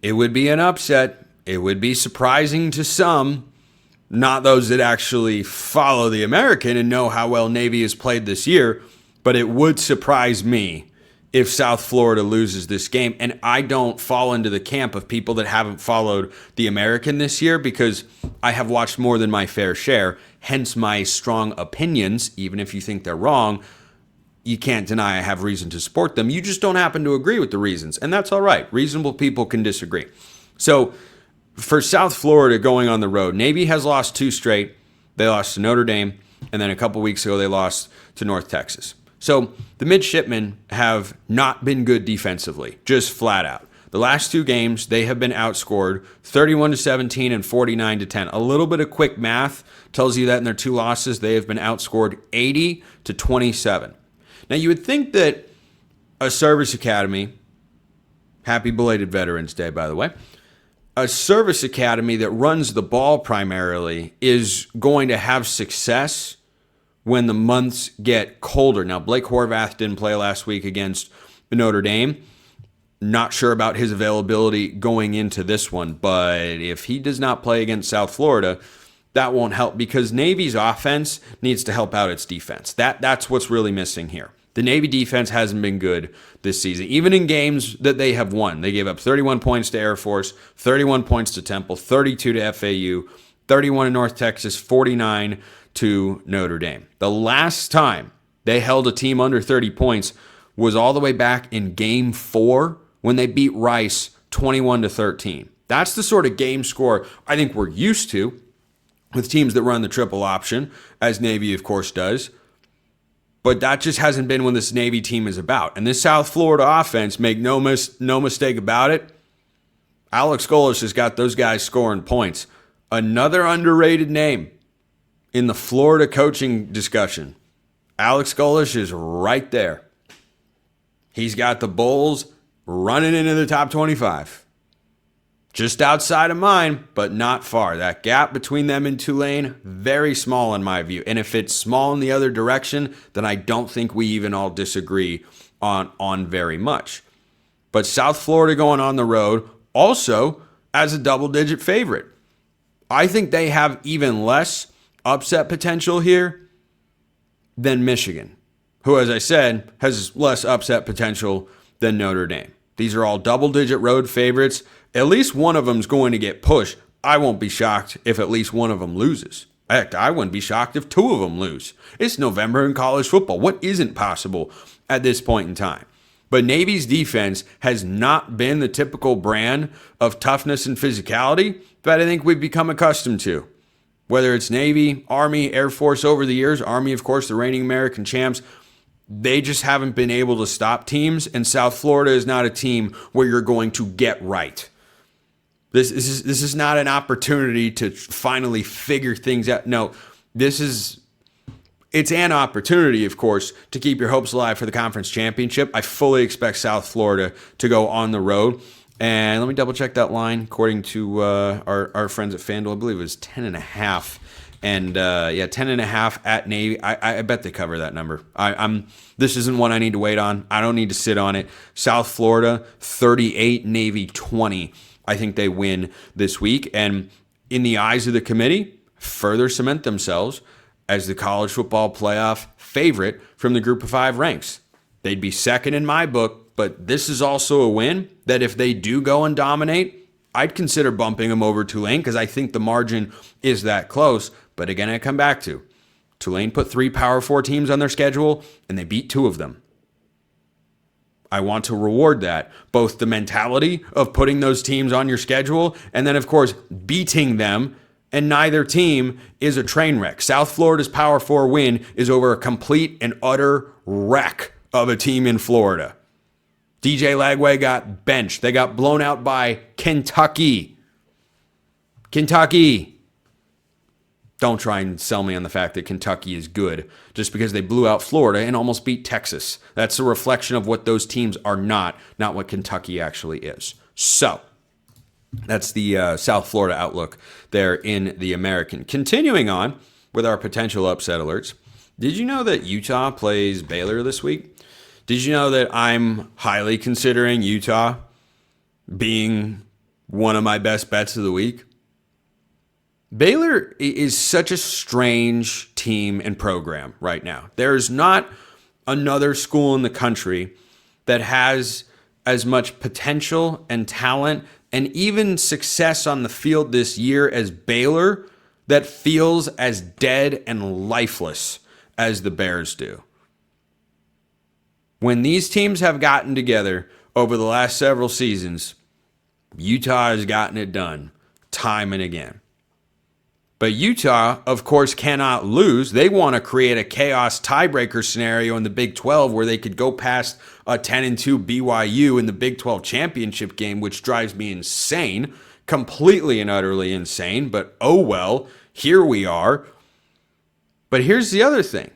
It would be an upset. It would be surprising to some, not those that actually follow the American and know how well Navy has played this year, but it would surprise me if South Florida loses this game. And I don't fall into the camp of people that haven't followed the American this year because I have watched more than my fair share, hence my strong opinions. Even if you think they're wrong, you can't deny I have reason to support them. You just don't happen to agree with the reasons, and that's all right. Reasonable people can disagree. So for South Florida going on the road, Navy has lost 2 straight. They lost to Notre Dame, and then a couple weeks ago they lost to North Texas. So the midshipmen have not been good defensively, just flat out. The last 2 games, they have been outscored 31-17 and 49-10. A little bit of quick math tells you that in their 2 losses, they have been outscored 80-27. Now, you would think that a service academy, happy belated Veterans Day, by the way, a service academy that runs the ball primarily is going to have success when the months get colder. Now, Blake Horvath didn't play last week against Notre Dame. Not sure about his availability going into this one, but if he does not play against South Florida, that won't help because Navy's offense needs to help out its defense. That's what's really missing here. The Navy defense hasn't been good this season. Even in games that they have won, they gave up 31 points to Air Force, 31 points to Temple, 32 to FAU, 31 to North Texas, 49 to Notre Dame. The last time they held a team under 30 points was all the way back in Game 4 when they beat Rice 21-13. That's the sort of game score I think we're used to with teams that run the triple option, as Navy, of course, does. But that just hasn't been what this Navy team is about. And this South Florida offense, make no mistake about it, Alex Golesh has got those guys scoring points. Another underrated name in the Florida coaching discussion. Alex Golesh is right there. He's got the Bulls running into the top 25. Just outside of mine, but not far. That gap between them and Tulane, very small in my view. And if it's small in the other direction, then I don't think we even all disagree on very much. But South Florida going on the road also as a double-digit favorite. I think they have even less upset potential here than Michigan, who, as I said, has less upset potential than Notre Dame. These are all double-digit road favorites. At least one of them is going to get pushed. I won't be shocked if at least one of them loses. Heck, I wouldn't be shocked if 2 of them lose. It's November in college football. What isn't possible at this point in time? But Navy's defense has not been the typical brand of toughness and physicality that I think we've become accustomed to. Whether it's Navy, Army, Air Force over the years, Army, of course, the reigning American champs, they just haven't been able to stop teams, and South Florida is not a team where you're going to get right. This is not an opportunity to finally figure things out. No, it's an opportunity, of course, to keep your hopes alive for the conference championship. I fully expect South Florida to go on the road. And let me double check that line. According to our friends at FanDuel, I believe it was 10.5. And 10.5 at Navy. I bet they cover that number. This isn't one I need to wait on. I don't need to sit on it. South Florida, 38, Navy, 20. I think they win this week. And in the eyes of the committee, further cement themselves as the college football playoff favorite from the group of 5 ranks. They'd be second in my book, but this is also a win that if they do go and dominate, I'd consider bumping them over Tulane because I think the margin is that close. But again, I come back to Tulane put 3 Power 4 teams on their schedule, and they beat 2 of them. I want to reward that, both the mentality of putting those teams on your schedule, and then, of course, beating them, and neither team is a train wreck. South Florida's Power 4 win is over a complete and utter wreck of a team in Florida. DJ Lagway got benched. They got blown out by Kentucky. Kentucky. Don't try and sell me on the fact that Kentucky is good just because they blew out Florida and almost beat Texas. That's a reflection of what those teams are not what Kentucky actually is. So, that's the South Florida outlook there in the American. Continuing on with our potential upset alerts, did you know that Utah plays Baylor this week? Did you know that I'm highly considering Utah being one of my best bets of the week. Baylor is such a strange team and program right now. There's not another school in the country that has as much potential and talent and even success on the field this year as Baylor that feels as dead and lifeless as the Bears do. When these teams have gotten together over the last several seasons, Utah has gotten it done time and again. But Utah, of course, cannot lose. They want to create a chaos tiebreaker scenario in the Big 12 where they could go past a 10-2 BYU in the Big 12 championship game, which drives me insane, completely and utterly insane. But oh well, here we are. But here's the other thing.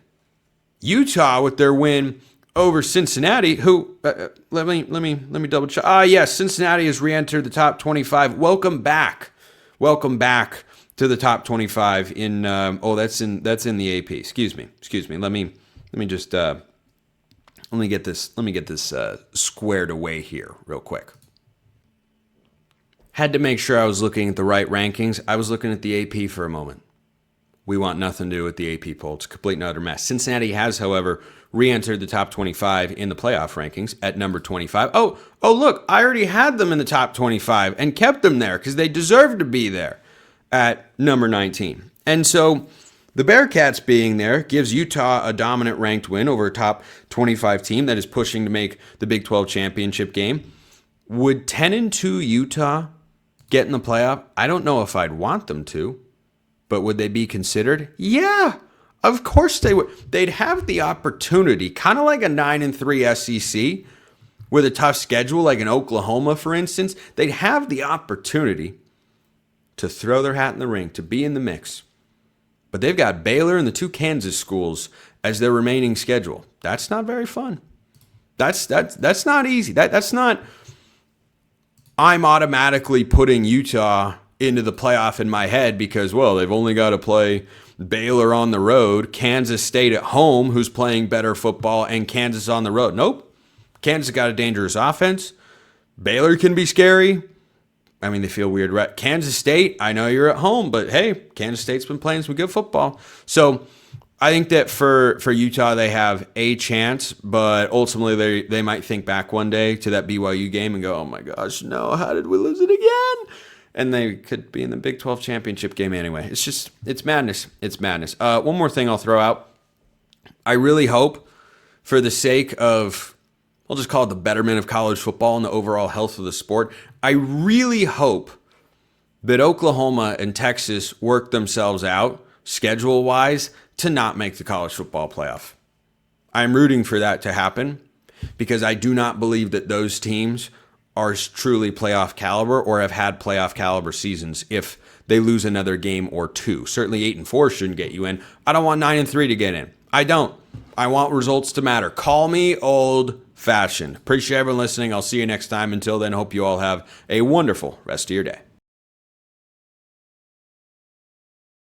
Utah, with their win over Cincinnati, who let me double check. Yes, Cincinnati has re-entered the top 25. Welcome back to the top 25 in that's in the AP. Excuse me. Let me just let me get this squared away here real quick. Had to make sure I was looking at the right rankings. I was looking at the AP for a moment. We want nothing to do with the AP poll. It's a complete and utter mess. Cincinnati has, however, re-entered the top 25 in the playoff rankings at number 25. Oh, look, I already had them in the top 25 and kept them there because they deserve to be there at number 19. And so the Bearcats being there gives Utah a dominant ranked win over a top 25 team that is pushing to make the Big 12 championship game. Would 10-2 Utah get in the playoff? I don't know if I'd want them to. But would they be considered? Yeah, of course they would. They'd have the opportunity, kind of like a 9-3 SEC with a tough schedule, like in Oklahoma, for instance. They'd have the opportunity to throw their hat in the ring, to be in the mix. But they've got Baylor and the two Kansas schools as their remaining schedule. That's not very fun. That's not easy. That's not. I'm automatically putting Utah into the playoff in my head because, well, they've only got to play Baylor on the road, Kansas State at home, who's playing better football, and Kansas on the road. Nope. Kansas got a dangerous offense. Baylor can be scary. I mean, they feel weird, right? Kansas State, I know you're at home, but hey, Kansas State's been playing some good football. So I think that for Utah, they have a chance, but ultimately they might think back one day to that BYU game and go, oh my gosh, no, how did we lose it again? And they could be in the Big 12 championship game anyway. It's madness. It's madness. One more thing I'll throw out. I really hope, for the sake of, I'll just call it the betterment of college football and the overall health of the sport, I really hope that Oklahoma and Texas work themselves out, schedule-wise, to not make the college football playoff. I'm rooting for that to happen because I do not believe that those teams are truly playoff caliber or have had playoff caliber seasons if they lose another game or two. Certainly 8-4 shouldn't get you in. I don't want 9-3 to get in. I don't. I want results to matter. Call me old-fashioned. Appreciate everyone listening. I'll see you next time. Until then, hope you all have a wonderful rest of your day.